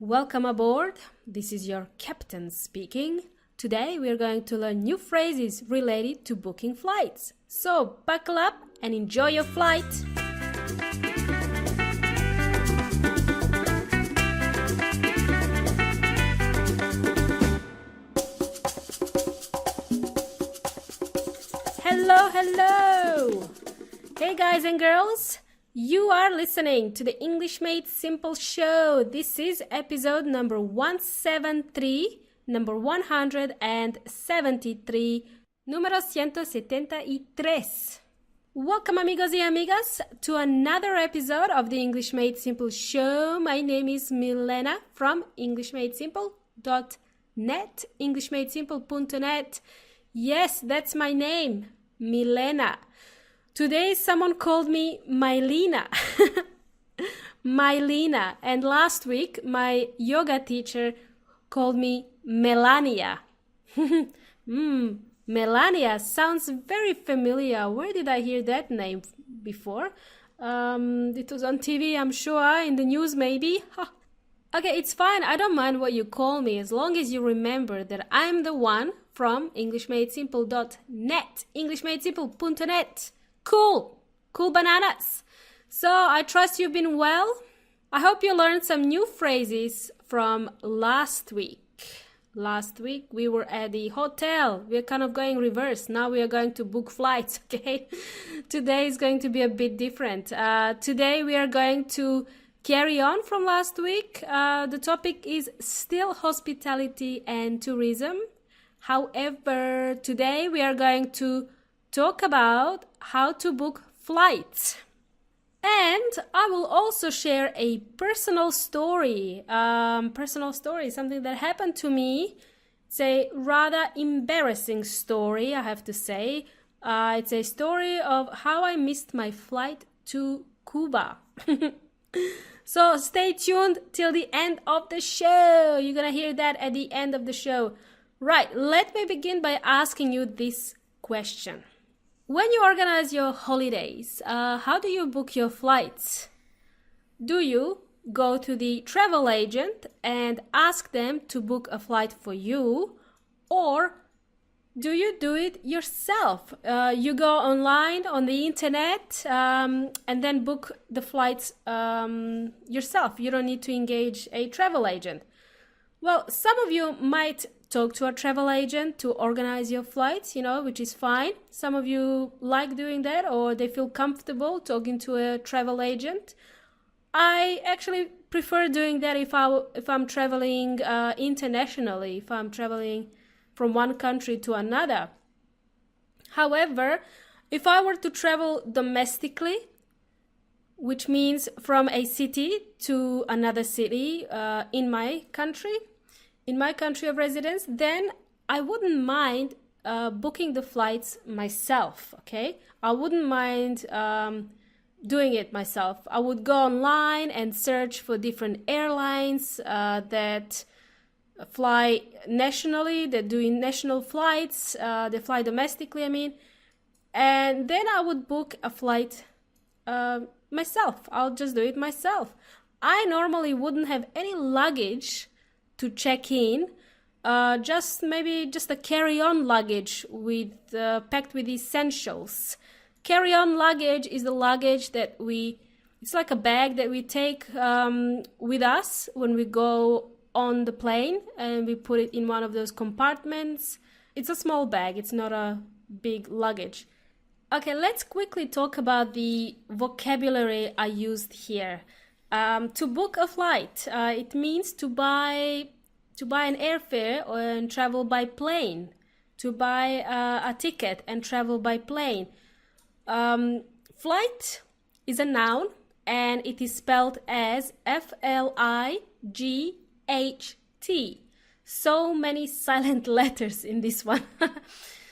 Welcome aboard. This is your captain speaking. Today we are going to learn new phrases related to booking flights. So buckle up and enjoy your flight. Hello. Hey guys and girls. You are listening to the English Made Simple show. This is episode number 173, number 173, número 173. Welcome amigos y amigas to another episode of the English Made Simple show. My name is Milena from EnglishMadeSimple.net, EnglishMadeSimple.net. Yes, that's my name, Milena. Today someone called me Mylena. Mylena. And last week my yoga teacher called me Melania. Melania sounds very familiar. Where did I hear that name before? It was on TV, I'm sure, in the news maybe. Okay, it's fine. I don't mind what you call me as long as you remember that I'm the one from EnglishMadeSimple.net, EnglishMadeSimple.net. Cool bananas. So I trust you've been well. I hope you learned some new phrases from last week. Last week we were at the hotel. We're kind of going reverse. Now we are going to book flights, okay? Today is going to be a bit different. Today we are going to carry on from last week. The topic is still hospitality and tourism. However, today we are going to talk about how to book flights. And I will also share a personal story, something that happened to me. It's a rather embarrassing story, I have to say. It's a story of how I missed my flight to Cuba. So stay tuned till the end of the show. You're gonna hear that at the end of the show. Right, let me begin by asking you this question. When you organize your holidays, how do you book your flights? Do you go to the travel agent and ask them to book a flight for you? Or do you do it yourself? You go online on the internet and then book the flights yourself. You don't need to engage a travel agent. Well, some of you might talk to a travel agent to organize your flights, which is fine. Some of you like doing that or they feel comfortable talking to a travel agent. I actually prefer doing that if I'm traveling internationally, if I'm traveling from one country to another. However, if I were to travel domestically, which means from a city to another city in my country of residence, then I wouldn't mind booking the flights myself, okay? I wouldn't mind doing it myself. I would go online and search for different airlines that fly nationally, that do national flights, they fly domestically, and then I would book a flight myself. I'll just do it myself. I normally wouldn't have any luggage to check in, just a carry-on luggage packed with essentials. Carry-on luggage is the luggage that it's like a bag that we take with us when we go on the plane, and we put it in one of those compartments. It's a small bag, it's not a big luggage. Okay, let's quickly talk about the vocabulary I used here. To book a flight, it means to buy an airfare and travel by plane. To buy a ticket and travel by plane. Flight is a noun and it is spelled as F-L-I-G-H-T. So many silent letters in this one.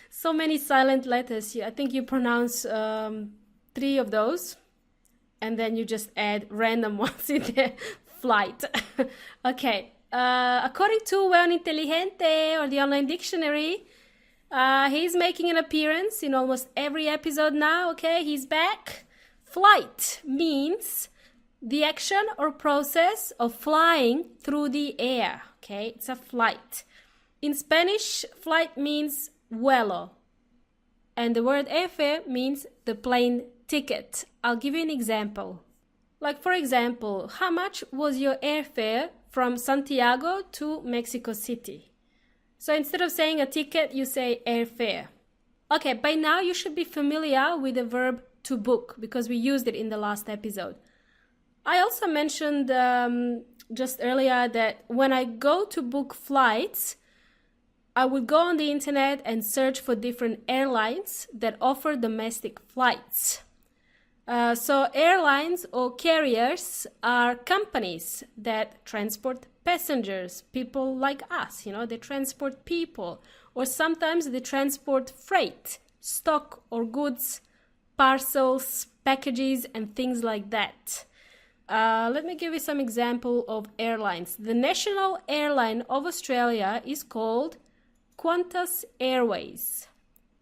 So many silent letters. I think you pronounce 3 of those. And then you just add random ones in there. Flight. Okay. According to Weon Inteligente or the online dictionary, he's making an appearance in almost every episode now. Okay, he's back. Flight means The action or process of flying through the air, okay? It's a flight. In Spanish, flight means vuelo, and the word airfare means the plane ticket. I'll give you an example. Like, for example, how much was your airfare from Santiago to Mexico City? So instead of saying a ticket, you say airfare. Okay, by now you should be familiar with the verb to book because we used it in the last episode. I also mentioned just earlier that when I go to book flights, I would go on the internet and search for different airlines that offer domestic flights. So airlines or carriers are companies that transport passengers, people like us, they transport people, or sometimes they transport freight, stock or goods, parcels, packages, and things like that. Let me give you some example of airlines. The national airline of Australia is called Qantas Airways.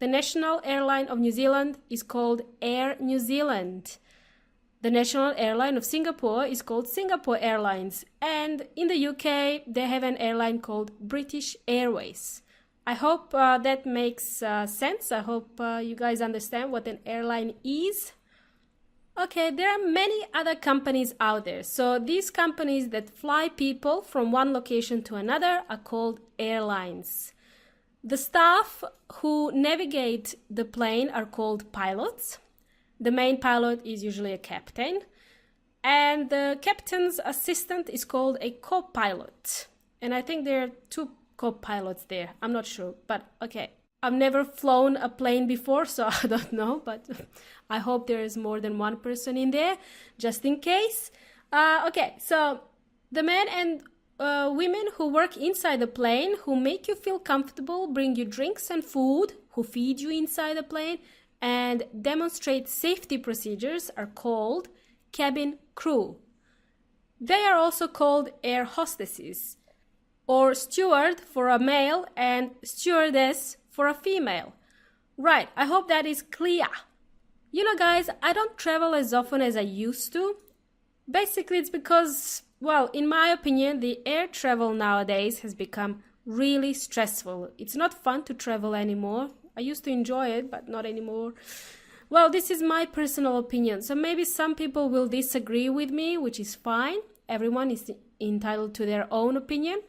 The national airline of New Zealand is called Air New Zealand. The national airline of Singapore is called Singapore Airlines. And in the UK, they have an airline called British Airways. I hope that makes sense. I hope you guys understand what an airline is. Okay, there are many other companies out there. So these companies that fly people from one location to another are called airlines. The staff who navigate the plane are called pilots. The main pilot is usually a captain. And the captain's assistant is called a co-pilot. And I think there are 2 co-pilots there. I'm not sure, but okay. I've never flown a plane before, so I don't know, but I hope there is more than one person in there, just in case. Okay, so the men and women who work inside the plane, who make you feel comfortable, bring you drinks and food, who feed you inside the plane, and demonstrate safety procedures are called cabin crew. They are also called air hostesses, or steward for a male and stewardess for a female. Right, I hope that is clear. Guys, I don't travel as often as I used to. Basically, it's because, well, in my opinion, the air travel nowadays has become really stressful. It's not fun to travel anymore. I used to enjoy it, but not anymore. Well, this is my personal opinion, so maybe some people will disagree with me, which is fine. Everyone is entitled to their own opinion.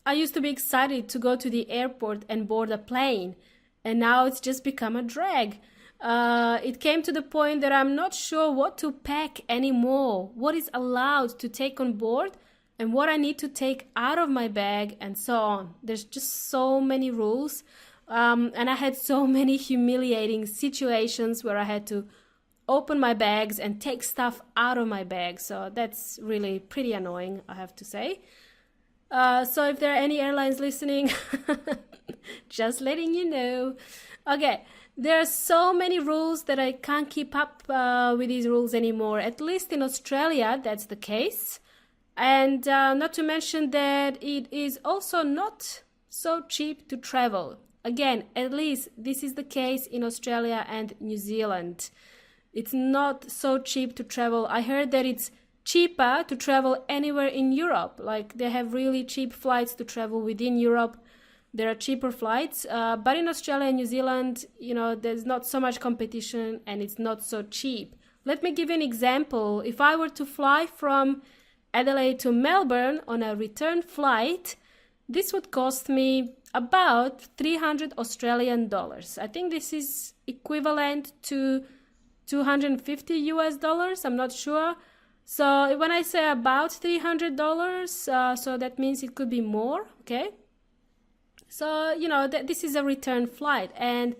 I used to be excited to go to the airport and board a plane, and now it's just become a drag. It came to the point that I'm not sure what to pack anymore, what is allowed to take on board, and what I need to take out of my bag, and so on. There's just so many rules, and I had so many humiliating situations where I had to open my bags and take stuff out of my bag, so that's really pretty annoying, I have to say. So if there are any airlines listening, just letting you know. Okay, there are so many rules that I can't keep up with these rules anymore. At least in Australia, that's the case. And not to mention that it is also not so cheap to travel. Again, at least this is the case in Australia and New Zealand. It's not so cheap to travel. I heard that it's cheaper to travel anywhere in Europe. Like, they have really cheap flights to travel within Europe. There are cheaper flights, but in Australia and New Zealand, there's not so much competition and it's not so cheap. Let me give you an example. If I were to fly from Adelaide to Melbourne on a return flight, this would cost me about 300 Australian dollars. I think this is equivalent to 250 US dollars. I'm not sure. So when I say about $300, so that means it could be more, okay? So, this is a return flight. And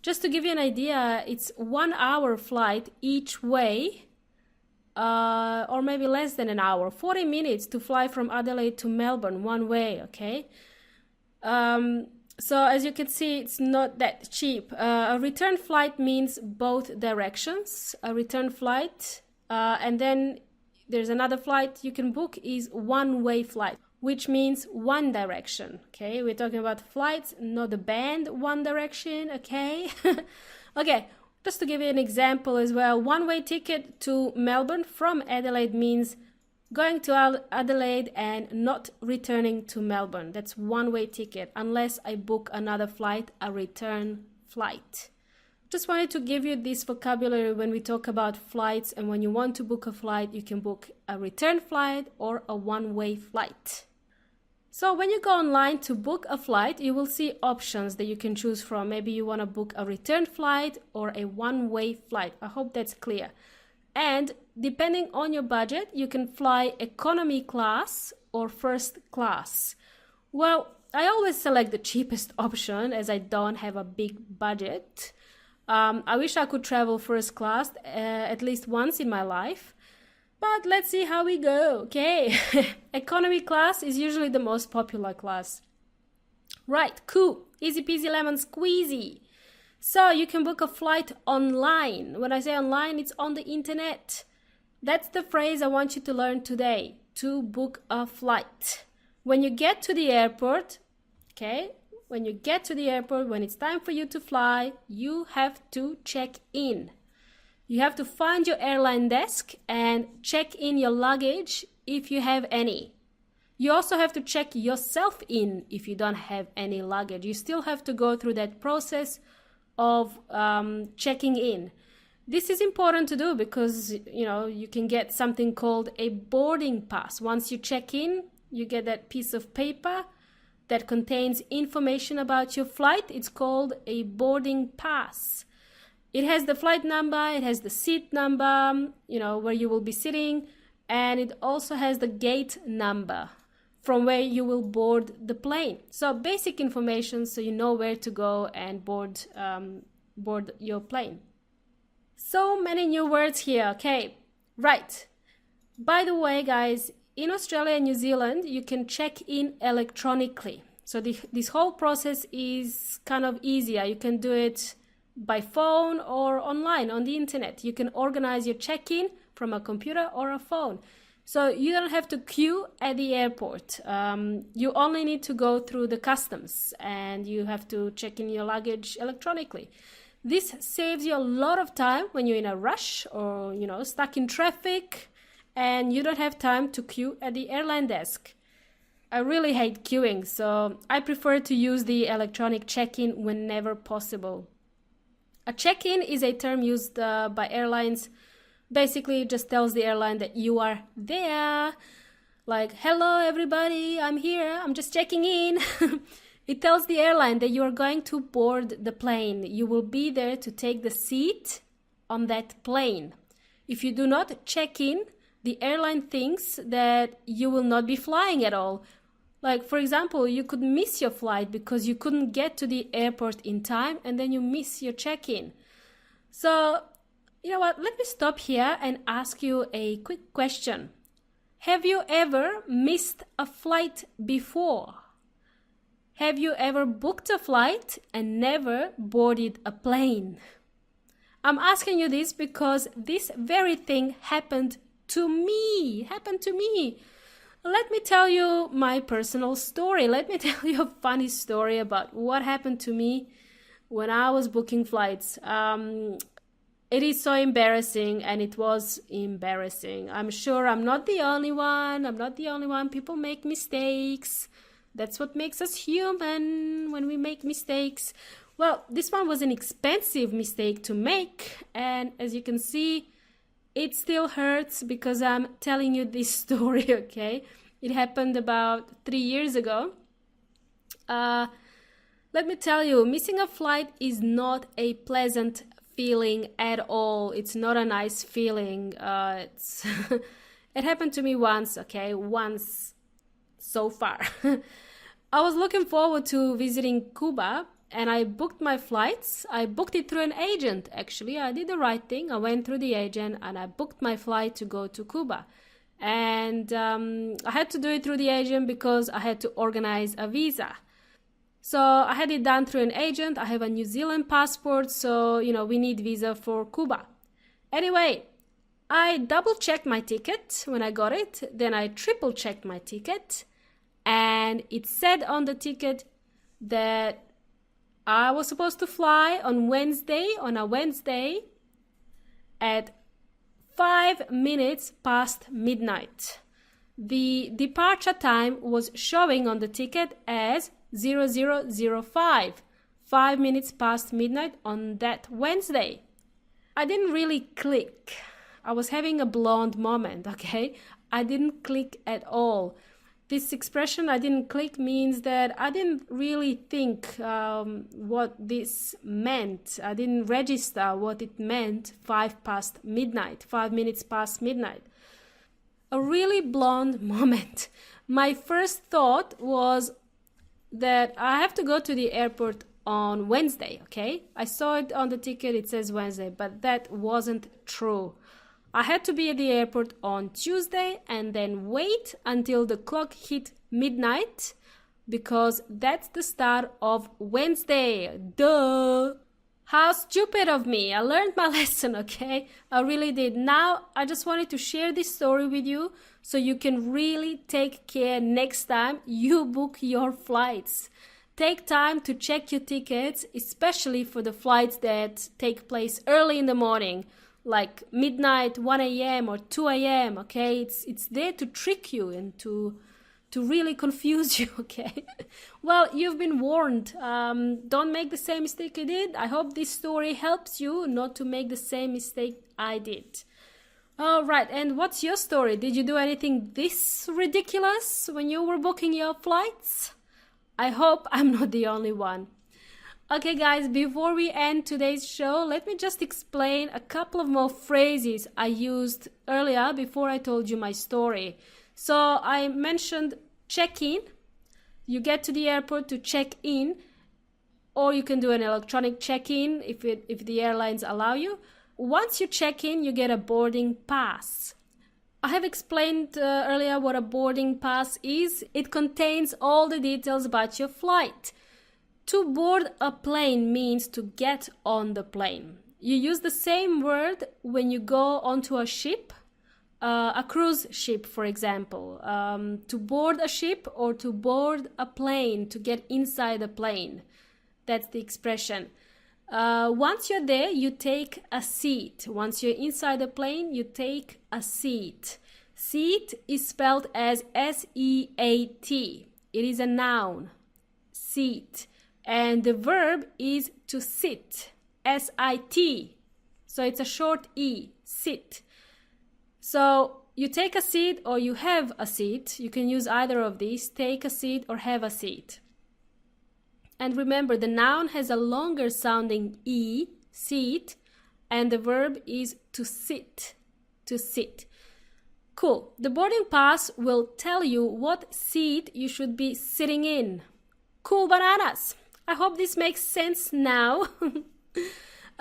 just to give you an idea, it's 1 hour flight each way, or maybe less than an hour, 40 minutes to fly from Adelaide to Melbourne one way, okay? So as you can see, it's not that cheap. A return flight means both directions. A return flight, and then there's another flight you can book is one-way flight, which means one direction, okay? We're talking about flights, not the band One Direction, okay? Okay, Just to give you an example as well, one-way ticket to Melbourne from Adelaide means going to Adelaide and not returning to Melbourne. That's one-way ticket, unless I book another flight, a return flight. Just wanted to give you this vocabulary when we talk about flights, and when you want to book a flight, you can book a return flight or a one-way flight. So when you go online to book a flight, you will see options that you can choose from. Maybe you want to book a return flight or a one-way flight. I hope that's clear. And depending on your budget, you can fly economy class or first class. Well, I always select the cheapest option as I don't have a big budget. I wish I could travel first class at least once in my life. But let's see how we go, okay? Economy class is usually the most popular class. Right, cool. Easy peasy lemon squeezy. So you can book a flight online. When I say online, it's on the internet. That's the phrase I want you to learn today, to book a flight. When you get to the airport, okay? When you get to the airport, when it's time for you to fly, you have to check in. You have to find your airline desk and check in your luggage if you have any. You also have to check yourself in if you don't have any luggage. You still have to go through that process of checking in. This is important to do because, you can get something called a boarding pass. Once you check in, you get that piece of paper that contains information about your flight. It's called a boarding pass. It has the flight number, it has the seat number, where you will be sitting, and it also has the gate number from where you will board the plane. So basic information so you know where to go and board your plane. So many new words here, okay? Right. By the way, guys, in Australia and New Zealand, you can check in electronically. So this whole process is kind of easier. You can do it by phone or online on the internet. You can organize your check-in from a computer or a phone. So you don't have to queue at the airport. You only need to go through the customs and you have to check in your luggage electronically. This saves you a lot of time when you're in a rush or, stuck in traffic and you don't have time to queue at the airline desk. I really hate queuing, so I prefer to use the electronic check-in whenever possible. A check-in is a term used by airlines. Basically, it just tells the airline that you are there. Like, hello everybody, I'm here, I'm just checking in. It tells the airline that you are going to board the plane. You will be there to take the seat on that plane. If you do not check in, the airline thinks that you will not be flying at all. Like, for example, you could miss your flight because you couldn't get to the airport in time and then you miss your check-in. So, you know what? Let me stop here and ask you a quick question. Have you ever missed a flight before? Have you ever booked a flight and never boarded a plane? I'm asking you this because this very thing happened to me. Let me tell you my personal story. Let me tell you a funny story about what happened to me when I was booking flights. It is so embarrassing, and it was embarrassing. I'm sure I'm not the only one. People make mistakes. That's what makes us human, when we make mistakes. Well, this one was an expensive mistake to make, and as you can see, it still hurts because I'm telling you this story, okay? It happened about 3 years ago. Let me tell you, missing a flight is not a pleasant feeling at all. It's not a nice feeling. It happened to me once, okay? Once so far. I was looking forward to visiting Cuba, and I booked my flights. I booked it through an agent, actually. I did the right thing. I went through the agent and I booked my flight to go to Cuba. And I had to do it through the agent because I had to organize a visa. So I had it done through an agent. I have a New Zealand passport, so, we need visa for Cuba. Anyway, I double-checked my ticket when I got it. Then I triple-checked my ticket. And it said on the ticket that I was supposed to fly on a Wednesday at 5 minutes past midnight. The departure time was showing on the ticket as 0005, 5 minutes past midnight on that Wednesday. I didn't really click. I was having a blonde moment, okay? I didn't click at all. This expression, I didn't click, means that I didn't really think what this meant. I didn't register what it meant 5 past midnight, 5 minutes past midnight. A really blonde moment. My first thought was that I have to go to the airport on Wednesday, okay? I saw it on the ticket, it says Wednesday, but that wasn't true. I had to be at the airport on Tuesday and then wait until the clock hit midnight because that's the start of Wednesday. Duh! How stupid of me. I learned my lesson, okay? I really did. Now, I just wanted to share this story with you so you can really take care next time you book your flights. Take time to check your tickets, especially for the flights that take place early in the morning, like midnight, 1 a.m. or 2 a.m., okay? It's there to trick you and to really confuse you, okay? Well, you've been warned. Don't make the same mistake I did. I hope this story helps you not to make the same mistake I did. All right, and what's your story? Did you do anything this ridiculous when you were booking your flights? I hope I'm not the only one. Okay, guys, before we end today's show, let me just explain a couple of more phrases I used earlier before I told you my story. So I mentioned check-in. You get to the airport to check in, or you can do an electronic check-in if the airlines allow you. Once you check in, you get a boarding pass. I have explained earlier what a boarding pass is. It contains all the details about your flight. To board a plane means to get on the plane. You use the same word when you go onto a ship, a cruise ship, for example. To board a ship or to board a plane, to get inside a plane. That's the expression. Once you're there, you take a seat. Once you're inside the plane, you take a seat. Seat is spelled as S-E-A-T. It is a noun. Seat. And the verb is to sit. S-I-T. So it's a short E. Sit. So you take a seat or you have a seat. You can use either of these. Take a seat or have a seat. And remember, the noun has a longer sounding E, seat, and the verb is to sit, to sit. Cool. The boarding pass will tell you what seat you should be sitting in. Cool bananas. I hope this makes sense now.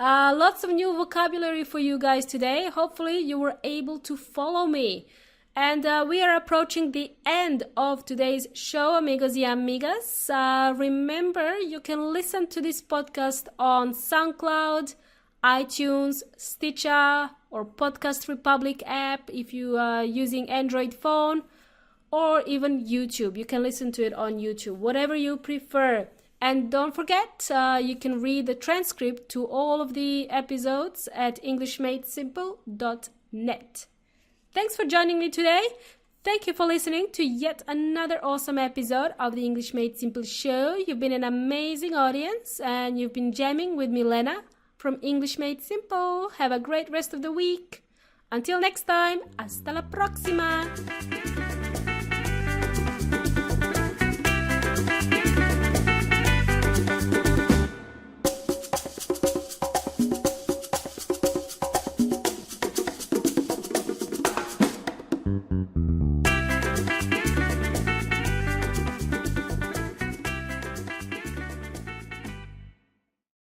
Lots of new vocabulary for you guys today. Hopefully you were able to follow me. And we are approaching the end of today's show, amigos y amigas. Remember, you can listen to this podcast on SoundCloud, iTunes, Stitcher, or Podcast Republic app if you are using Android phone, or even YouTube. You can listen to it on YouTube, whatever you prefer. And don't forget, you can read the transcript to all of the episodes at EnglishMadeSimple.net. Thanks for joining me today. Thank you for listening to yet another awesome episode of the English Made Simple show. You've been an amazing audience and you've been jamming with Milena from English Made Simple. Have a great rest of the week. Until next time, hasta la próxima.